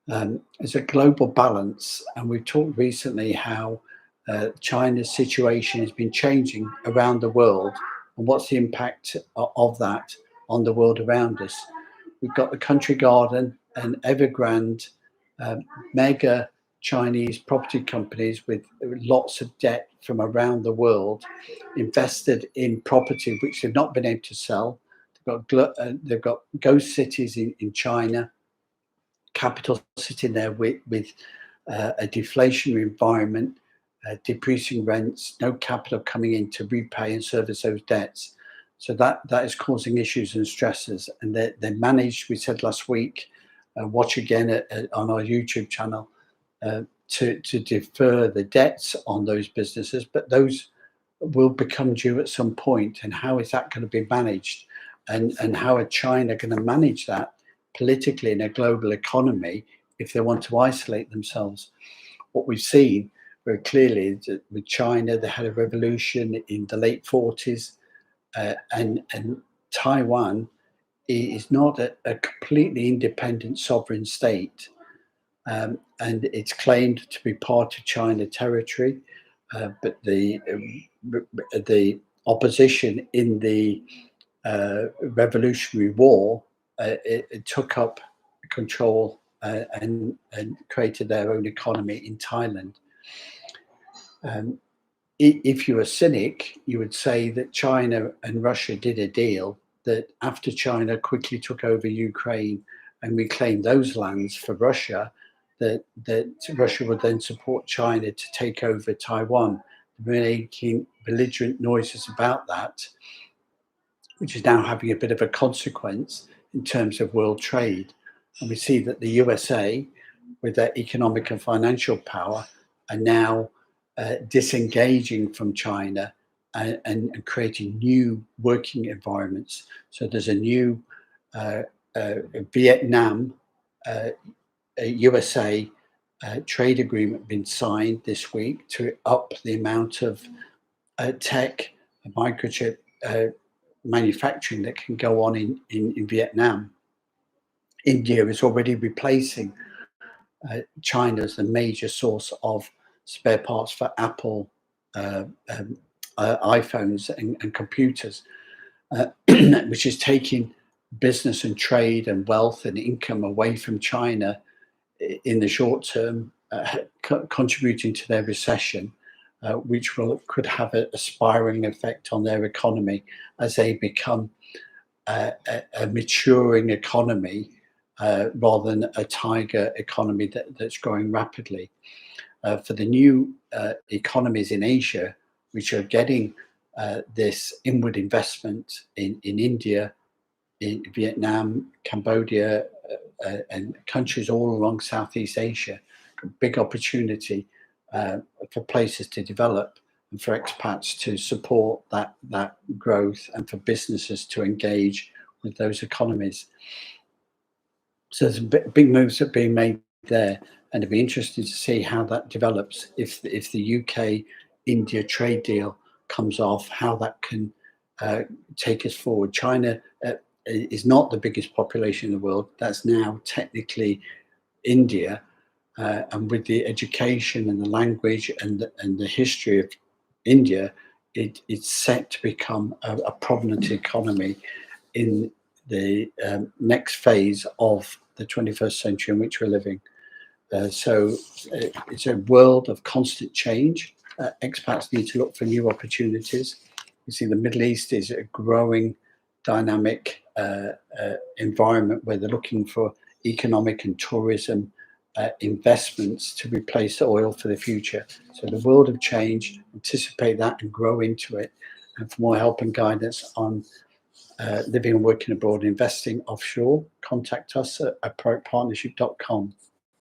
It's a global balance, and we've talked recently how China's situation has been changing around the world, and what's the impact of that on the world around us. We've got the Country Garden and Evergrande, mega Chinese property companies with lots of debt from around the world invested in property which they've not been able to sell. They've got ghost cities in China, capital sitting there with a deflationary environment, decreasing rents, no capital coming in to repay and service those debts. So that is causing issues and stresses. And they managed, we said last week, watch again on our YouTube channel, to defer the debts on those businesses, but those will become due at some point. And how is that going to be managed? And how are China going to manage that politically in a global economy if they want to isolate themselves? What we've seen very clearly is that with China, they had a revolution in the late 40s, and Taiwan is not a completely independent sovereign state, and it's claimed to be part of China territory, but the opposition in the Revolutionary War, it took up control and created their own economy in Thailand. If you're a cynic, you would say that China and Russia did a deal that after China quickly took over Ukraine and reclaimed those lands for Russia, that Russia would then support China to take over Taiwan, making belligerent noises about that, which is now having a bit of a consequence in terms of world trade. And we see that the USA, with their economic and financial power, are now disengaging from China and creating new working environments. So there's a new Vietnam USA trade agreement been signed this week to up the amount of tech and microchip manufacturing that can go on in Vietnam. India is already replacing China as the major source of spare parts for Apple iPhones and computers, which is taking business and trade and wealth and income away from China in the short term, contributing to their recession, which could have a spiraling effect on their economy as they become a maturing economy rather than a tiger economy that's growing rapidly. For the new economies in Asia, which are getting this inward investment in India, in Vietnam, Cambodia, and countries all along Southeast Asia, a big opportunity for places to develop and for expats to support that growth and for businesses to engage with those economies. So there's big moves that are being made there, and it'd be interesting to see how that develops if the UK-India trade deal comes off, how that can take us forward. China is not the biggest population in the world. That's now technically India, and with the education and the language and the history of India, it's set to become a prominent economy in the next phase of the 21st century in which we're living. So it's a world of constant change. Expats need to look for new opportunities. You see, the Middle East is a growing, dynamic environment where they're looking for economic and tourism investments to replace the oil for the future. So the world of change, anticipate that and grow into it. And for more help and guidance on living and working abroad, investing offshore, contact us at proactpartnership.com.